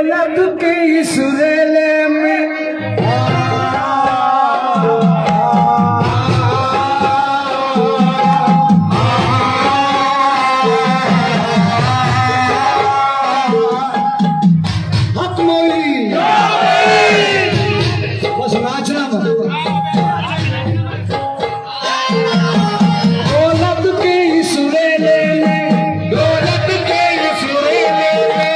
दौलत के इस रेले में बस नाचना दौलत के इस रेले में दौलत के इस रेले में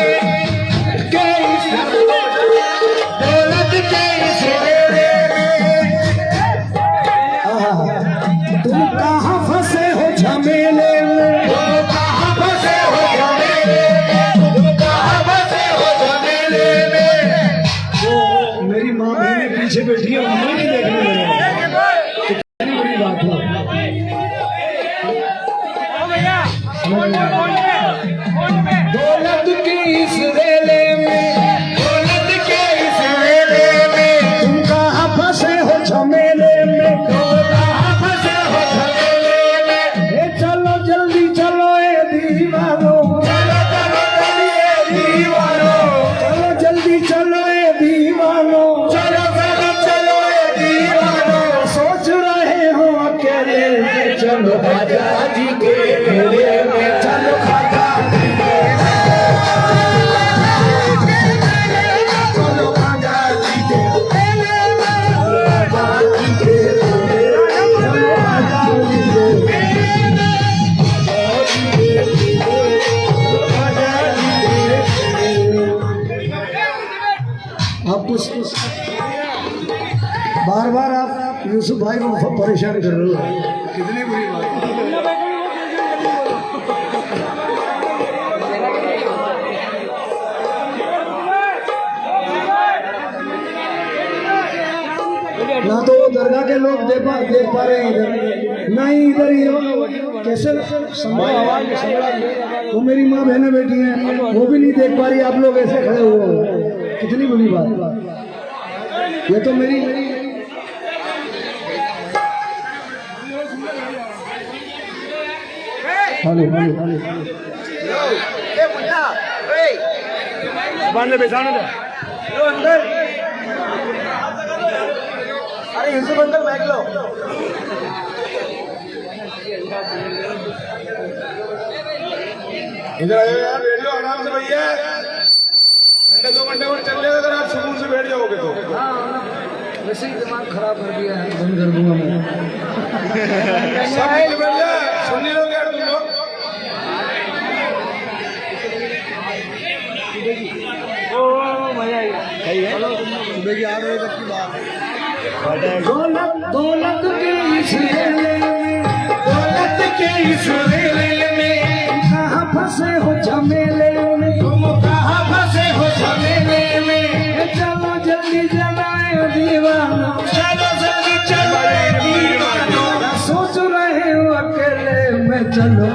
दौलत के इस रेले में तुम कहाँ फंसे हो झमेले में तुम कहाँ फंसे हो झमेले में तुम कहाँ फंसे हो झमेले में। मेरी माँ बहनें पीछे बैठी है उन्हें नहीं देखने लगे कितनी बड़ी बात है। दौलत के इस रेले में दौलत के इस रेले में तुम कहाँ फंसे हो झमेले में तुम कहाँ फंसे हो झमेले में। ए चलो जल्दी चलो ए दीवानो चलो चलो जल्दी ए दीवानो चलो जल्दी चलो ए दीवानो चलो चलो चलो ए दीवानो। सोच रहे हो अकेले में चलो राजा जी के मेले में चलो राजा जी के चलो राजा जी के मेले में राजा जी के मेले चलो राजा जी के मेले में राजा जी के मेले। आप कुछ बार बार आप यूसुफ भाई को परेशान कर रहे हो कितनी बुरी बात है। ना तो वो दरगाह के लोग देख पा रहे हैं इधर नहीं इधर ही कैसे आवाज वो मेरी माँ बहनें बैठी हैं वो भी नहीं देख पा रही आप लोग ऐसे खड़े हुए हो कितनी बुरी बात। ये तो मेरी हेलो अंदर अरे यूसुफ अंकल बैठ लो। इधर आइए यार बैठ जाओ आराम से भैया घंटे 2 घंटे और चल लेगा अगर आप सुकून से बैठ जाओगे तो। वैसे ही दिमाग खराब कर दिया है बंद कर दूंगा मैं। सब बैठ जा सुन नहीं लोगे यार तुम लोग। ओ मजा आएगा चलो सुबह की 8 बजे तक की बात है। दौलत के इस रेले में दौलत के इस रेले में कहाँ फंसे हो झमेले में तुम कहाँ फंसे हो झमेले में। चलो जल्दी जलाए दीवानो चलो जल्दी चलो दीवानो। सोच रहे हो अकेले में चलो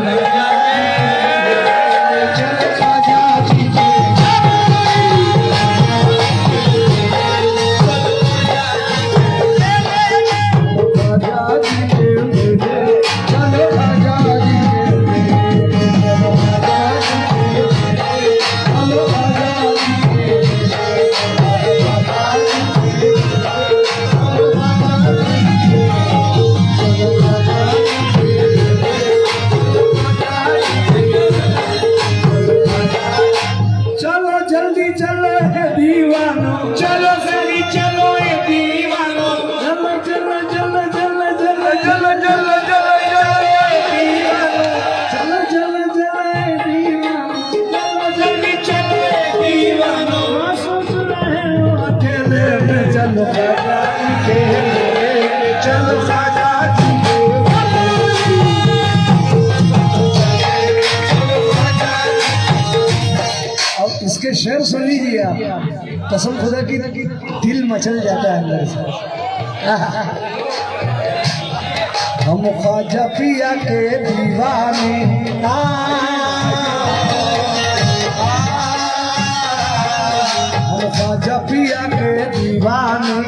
इसके शेर सुन लीजिए आप कसम खुदा की दिल मचल जाता है अंदर से। हम ख्वाजा पिया के दीवाने हम ख्वाजा पिया के दीवाने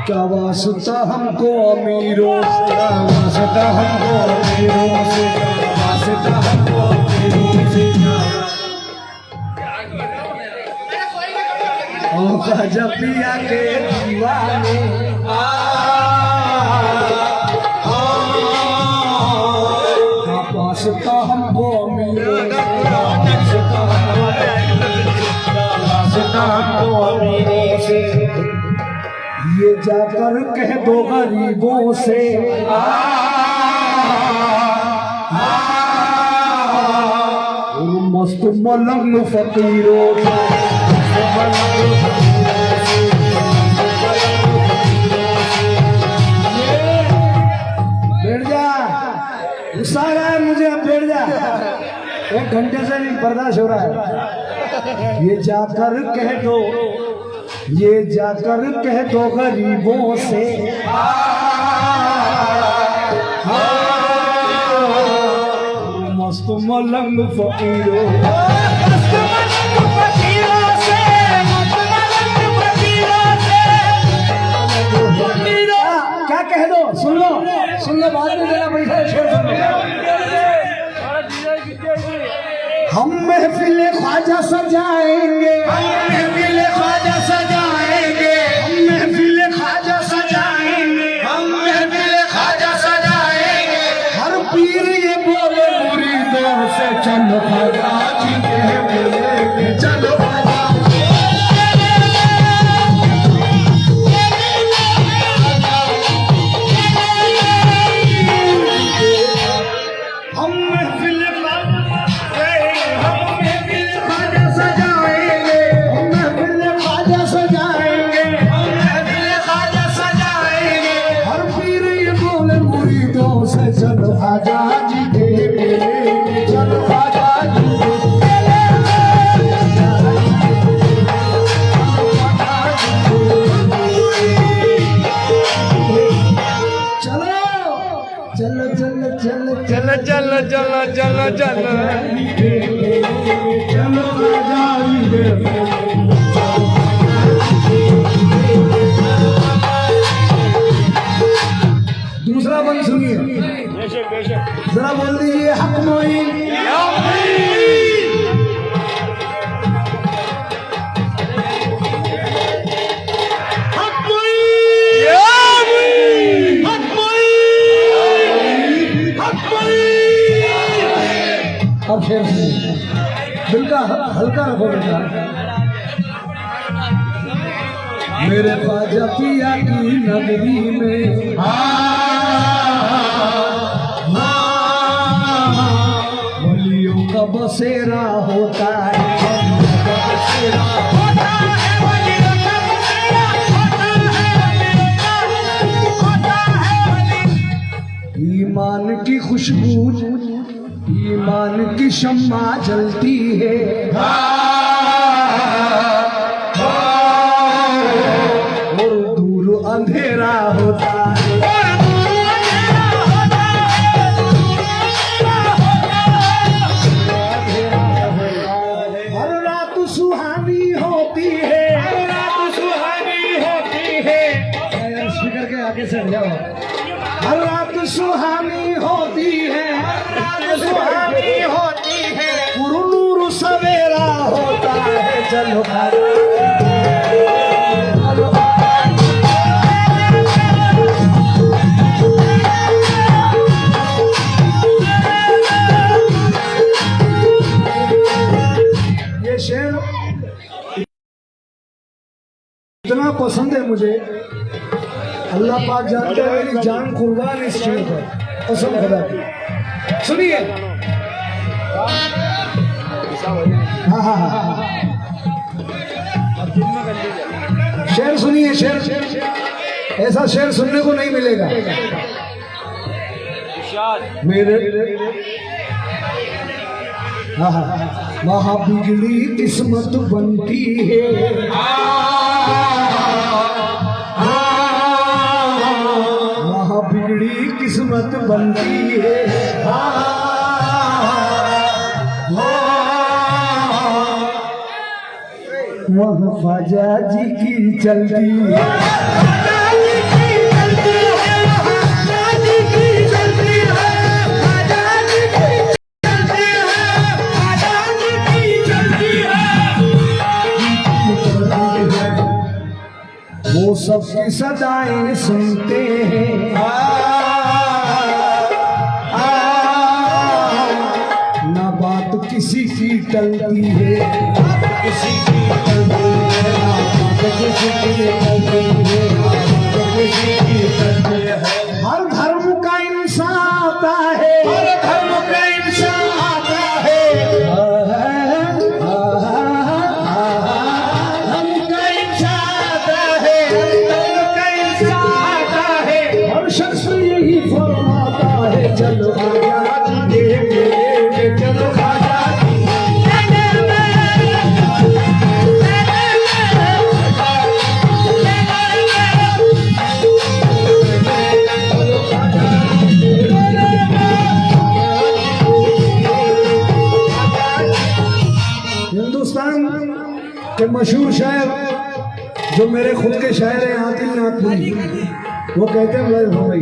क्या वास्ता हमको अमीरों से वास्ता हमको अमीरों से वास्ता हमको तेरी से ओ ख्वाजा पिया के दीवाने वास्ता हमको मेरे वास्ता हमको मेरे से ये जाकर कह दो गरीबों से मस्त मलंग फकीरों बैठ जा, गुस्सा आ रहा है मुझे, अब बैठ जा, 1 घंटे से नहीं बर्दाश्त हो रहा है। ये जाकर कह दो, ये जाकर कह दो गरीबों से मस्त मलंग फकीरों क्या कह दो, सुन लो बाद में जरा बैठा शेर सुन लो। हम महफिल ख्वाजा सजाएंगे, हम महफिल ख्वाजा सजाएंगे, हम महफिल ख्वाजा सजाएंगे, हम महफिल ख्वाजा सजाएंगे। हर पीर ये बोले मुरीदों से चलो ख्वाजा जी के बोले चलो ख्वाजा। चलो ख्वाजा जी के मेले, चलो ख्वाजा जी चलो चलो चलो चलो चलो चलो चलो चलो चलो ख्वाजा जी के दूसरा बंद सुनिए, जरा बोल दीजिए हक मोइन। अब शेर दिल का हल्का रखो बेटा। मेरे ख्वाजा पिया की नगरी में वलियों का बसेरा होता है, बसेरा होता है, वलियों का बसेरा होता है। ईमान की खुशबू, ईमान की शम्मा जलती है, और दूर अंधेरा होता है, हर रात सुहानी होती है, हर रात सुहानी होती है। स्पीकर के आगे से जाओ। हर रात सुहानी होती है, हर रात सुहानी होती है, नूर सवेरा होता है। चलो ये शेर इतना पसंद है मुझे, अल्लाह पाक जानते हैं मेरी जान कुर्बान इस शेर पर, कसम खुदा की। सुनिए, हाँ शेर सुनिए, शेर ऐसा शेर सुनने को नहीं मिलेगा मेरे। वहाँ बिगड़ी किस्मत बनती है, वहाँ बिगड़ी किस्मत बनती है, वहाँ ख्वाजा जी की चलती है। सबकी सदाएं सुनते हैं। ना बात किसी की टलती है, किसी की टलती है, ना बात किसी की टलती है, किसी की टलती है। हर धर्म का इंसान आता है, हर धर्म का इंसान आता है। शख्स यही फरमाता है चलो आजादी के मेले, चलो आजादी हिंदुस्तान के मशहूर शायर जो मेरे खुद के शायर हैं आदिल नागपुरी, वो कहते हैं बड़े हो गई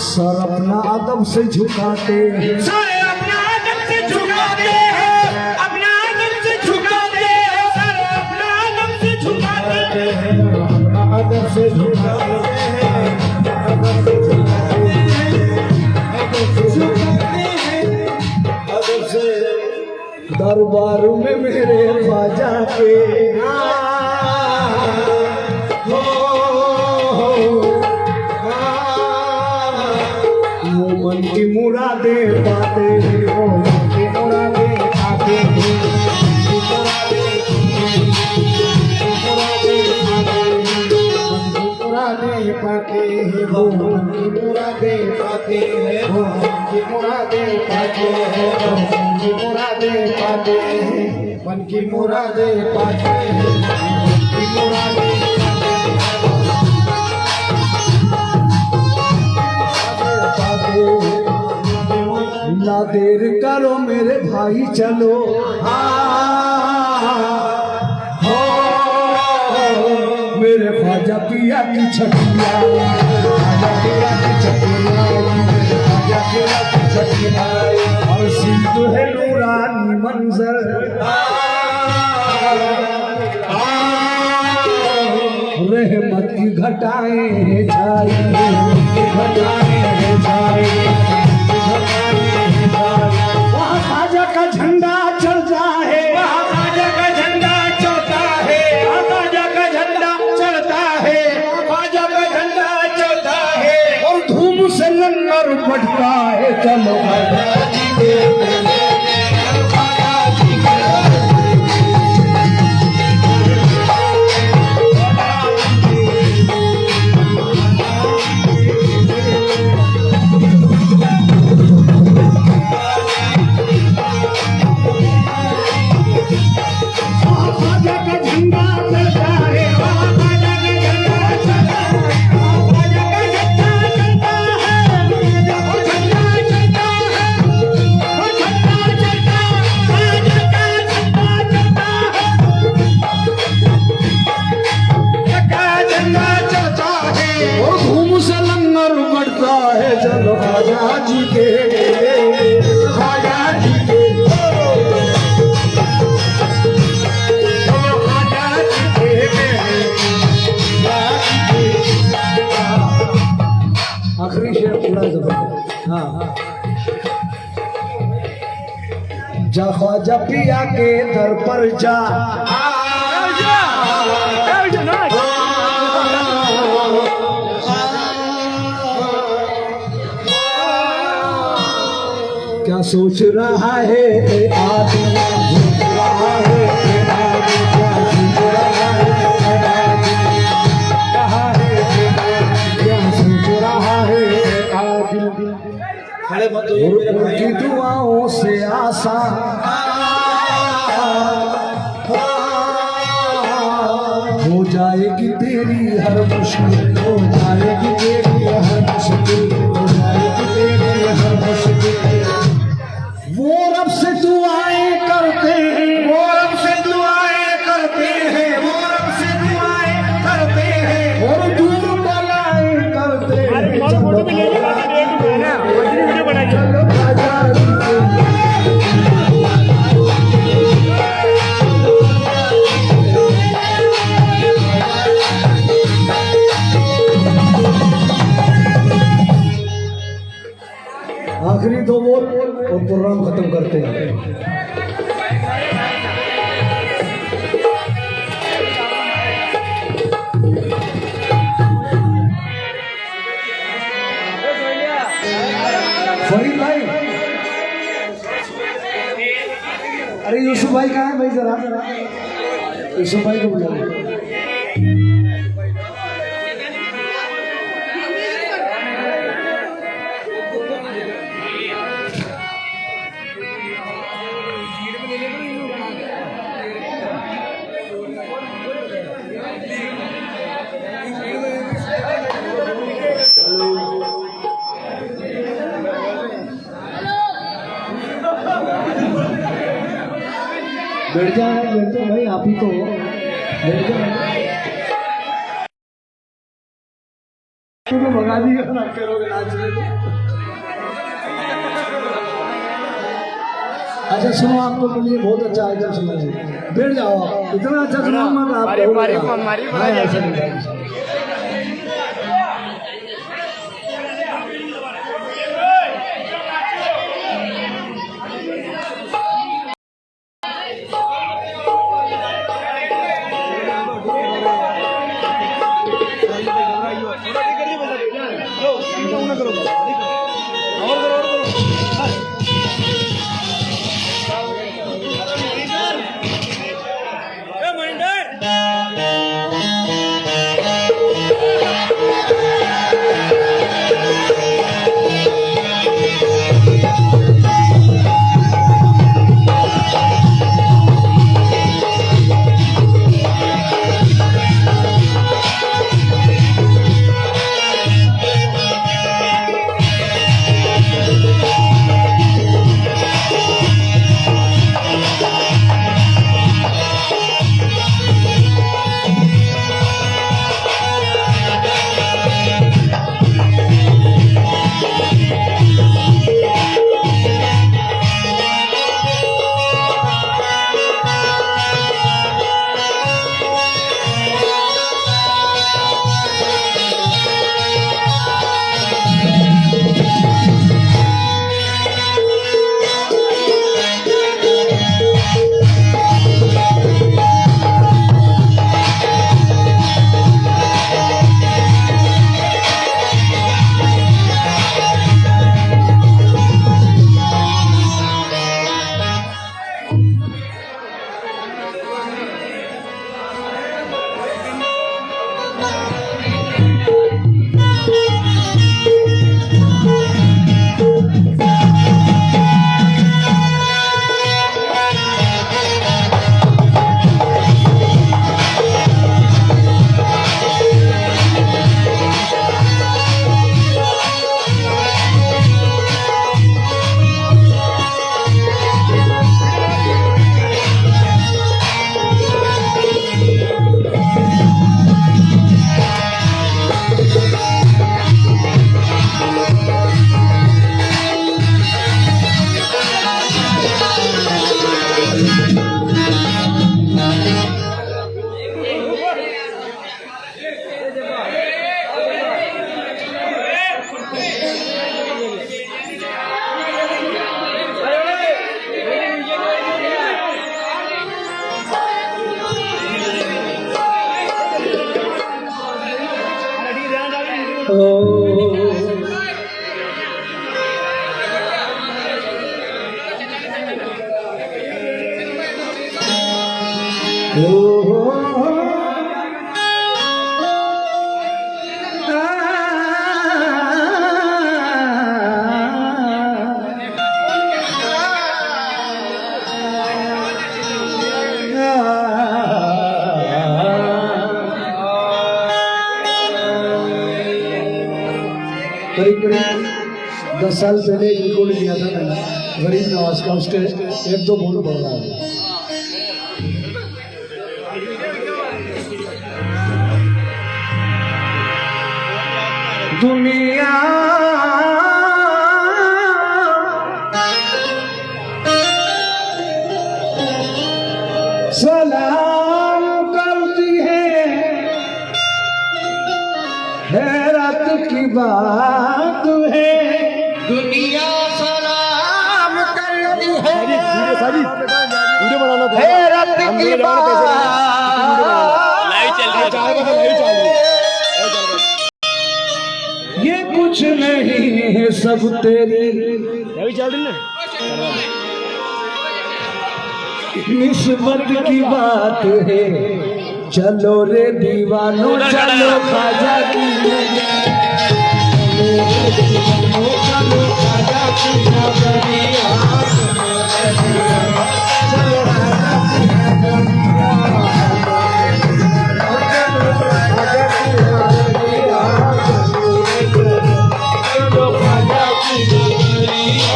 सर अपना अदब से झुकाते हैं, सर अपना अदब से झुकाते हैं, अपना अदब से झुकाते हैं, सर अपना अदब से झुकाते हैं, अपना अदब से झुकाते हैं, दरबार में मेरे ख्वाजा के वो मन की मुरादें पाते हैं, वो मन की मुरादें पाते हैं, मुरादें पाते हैं, वो मन की मुरादें पाते हैं, वो मन की मुरादें पाते हैं, मन की मुरादें पाते हैं, मन की मुरादें पाते हैं, मन की मुरादें पाते हैं। ना देर करो मेरे भाई चलो, मेरे ख्वाजा पिया की छठिया, ख्वाजा पिया की छठिया, ख्वाजा पिया की छठिया, और सिंध है नूरानी मंजर, रहमत की घटाएं छाई, घटाएं छाई, वहाँ ख्वाजा का झंडा चलता है, वहाँ ख्वाजा का झंडा चलता है, ख्वाजा का झंडा चलता है, ख्वाजा का झंडा चलता है, और धूम से लंगर बढ़ता है चलो आजादी के मेले, आजादी के चलो ख्वाजा जी के ख्वाजा जी के चलो ख्वाजा जी के आखिरी शेर पूरा जबरदस्त। हाँ जा ख्वाजा पिया के दर पर जा, क्या सोच रहा है आदमी, सोच रहा है आदमी, क्या सोच रहा है आदमी, कहाँ है क्या सोच रहा है आदमी। उनकी दुआओं से आसा हो जाएगी तेरी हर मुश्किल, हो जाएगी तेरी हर मुश्किल, हो जाएगी तेरी हर मुश्किल। वो रब से दुआएं करते हैं, वो रब से दुआएं करते हैं, वो रब से दुआएं करते हैं, और दूर बलाएं करते हैं। आखिरी दो बोल और प्रोग्राम खत्म करते हैं। फरीद भाई, अरे यूसुफ भाई कहाँ है भाई? जरा यूसुफ भाई को बुलाओ। बैठ जाओ भाई, आप ही तो हो, बैठ जाओ। भगा दिया ना करोगे नाचने को। अच्छा सुनो, आपको के लिए बहुत अच्छा आइटम सुना जी, बैठ जाओ आप। इतना अच्छा सुनाऊंगा आप करीब करीब 10 साल पहले रिकॉर्ड किया था मैंने गरीब नवाज का, उसके एक दो बोल पड़ रहा है। दुनिया सलाम करती है, हैरत की बात है। दुनिया सलाम वीडियो बनाना था। हैरत की बात ये कुछ नहीं है सब तेरी चल रही ना निस्बत की बात है। चलो रे दीवानो चलो खाजा की चलो खाजा की नगरिया चलो खाजा की नगरिया चलो खाजा की नगरिया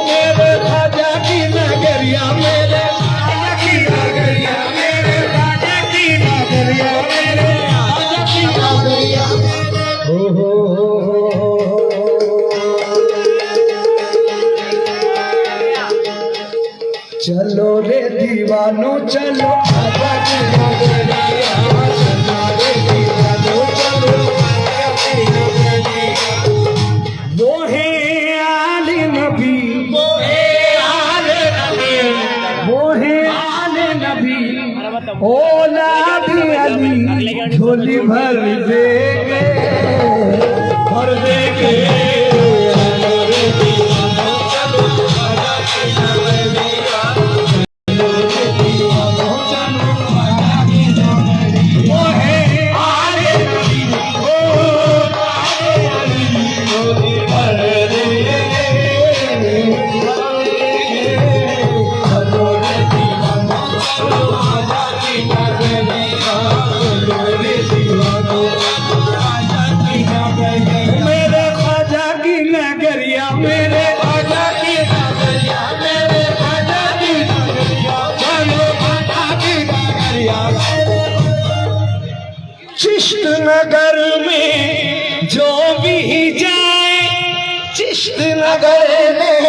मेरे खाजा की नगरिया मेरे खाजा की नगरिया मेरे खाजा की नगरिया मेरे खाजा की नगरिया हो चलो रे दीवानो चलो खाजा की नगरिया चलो रे दीवानो चलो खाजा की नगरिया वो है आले नबी वो है आले नबी वो है आले नबी औलाद अली झोली भर देंगे भर देंगे चलो रे दीवानो चलो खाजा की नगरिया चलो रे दीवानो चलो खाजा की नगरिया वो है आले नबी वो आले अली झोली भर देंगे चलो रे दीवानो चलो खाजा की नगरिया चलो रे दीवानो खाजा की नगरिया मेरे खाजा की नगरिया मेरे खाजा की नगरिया मेरे खाजा की नगरिया चलो खाजा की नगरिया चिश्त नगर में जो भी जाए चिश्त नगर में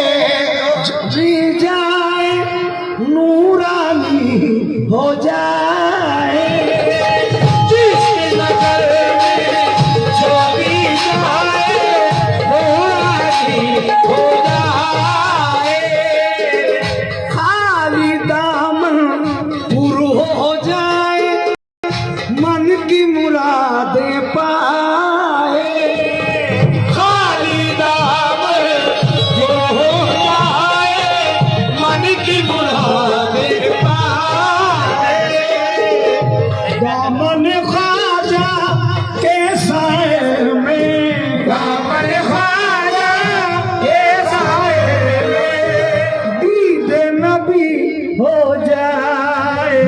जो भी जाए नूरानी हो जाए चिश्त नगर में जो भी जाए नूरानी हो जाए खाली दामन पुर हो जाए मन की मुरादें पाए खाली दामन जो हो जाए मन की मुरादें पाए दामन ख्वाजा के साए में दामन ख्वाजा के साए में दीद नबी हो जाए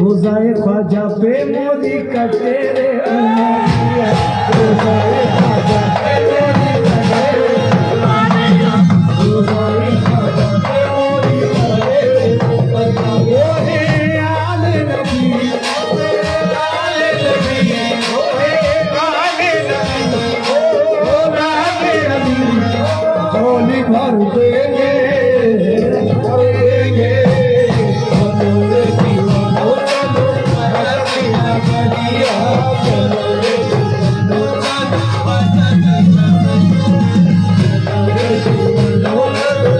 रोज़ाए ख्वाजा पे मोदी कटे रे अनबिया रोज़ाए ख्वाजा पे मोदी कटे रे अनबिया रोज़ाए ख्वाजा पे मोदी कटे रे अनबिया वो है आले नबी आले नबी वो है आले नबी ओ आले नबी झोली भर देंगे भर देंगे चलो रे दीवानो चलो खाजा की नगरिया चलो रे दीवानो चलो खाजा की नगरिया चलो रे दीवानो चलो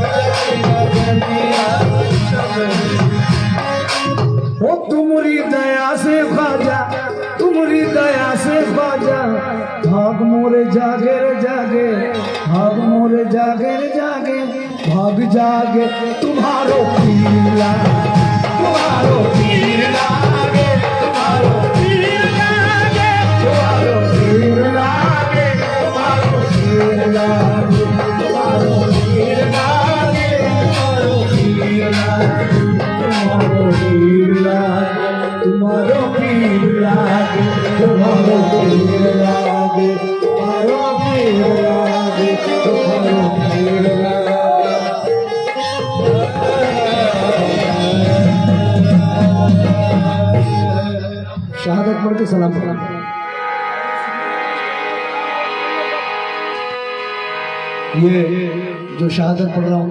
खाजा की नगरिया ओ तुम्हारी दया से ख्वाजा तुम्हारी दया से ख्वाजा भाग मोरे जागे रे जागे भाग मोरे जागे रे जागे भाग जागे तुम्हारो पीर लागे तुम्हारो पीर लागे तुम्हारो पीर लागे तुम्हारो पीर लागे तुम्हारो पीर लागे तुम्हारो पीर लागे तुम्हारो पीर लागे तुम्हारो पीर लागे तुम्हारो पीर लागे तुम्हारो पीर लागे तुम्हारो पीर लागे तुम्हारो पीर लागे शहादत पढ़ के सलाम पढ़ा ये जो शहादत पढ़ रहा हूँ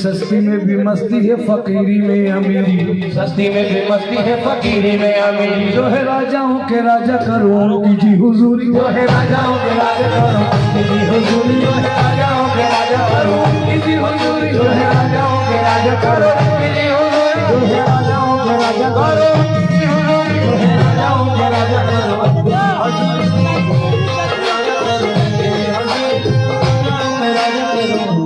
सस्ती में भी मस्ती है फकीरी में अमीरी, सस्ती में भी मस्ती है फकीरी में अमीरी। जो है राजाओं के राजा करोड़ों की जी हुजूरी, जो है राजाओं के राजा करो की जी हुजूरी, जो है राजाओं के राजा करो की जी हुजूरी, जो है राजाओं के राजा करो की जी हुजूरी, जो है राजाओं के राजा करो की जी हुजूरी, जो है राजाओं के राजा करो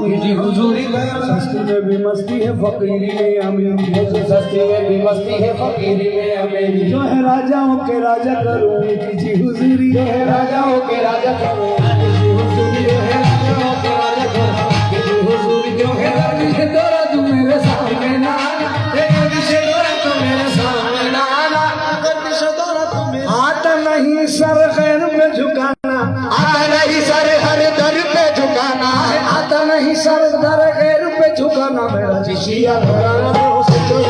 की जी हुजूरी। सस्ती में भी मस्ती है फकीरी में अमीरी, सस्ती में भी मस्ती है फकीरी में अमीरी। जो है राजाओं के राजा करोड़ों की जी हुजूरी, जो है राजाओं के राजा करो की जी हुजूरी, जो है राजाओं के राजा करो की जी हुजूरी, जो है राजी से दौरा तू मेरे सामने ना आना, तेरे से दौरा तू मेरे सामने ना आना, तेरे से दौरा तू मेरे आता नहीं सर गैर पे झुकाना, आता नहीं सर हर दर पे झुकाना, आता नहीं सर दर गैर पे झुकाना, मेरा चिशिया घराना से चल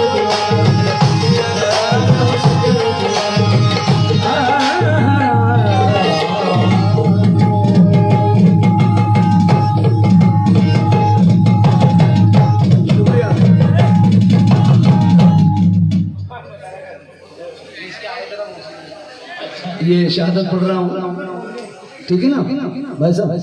ये शहादत पढ़ रहा हूँ, ठीक है ना भाई साहब।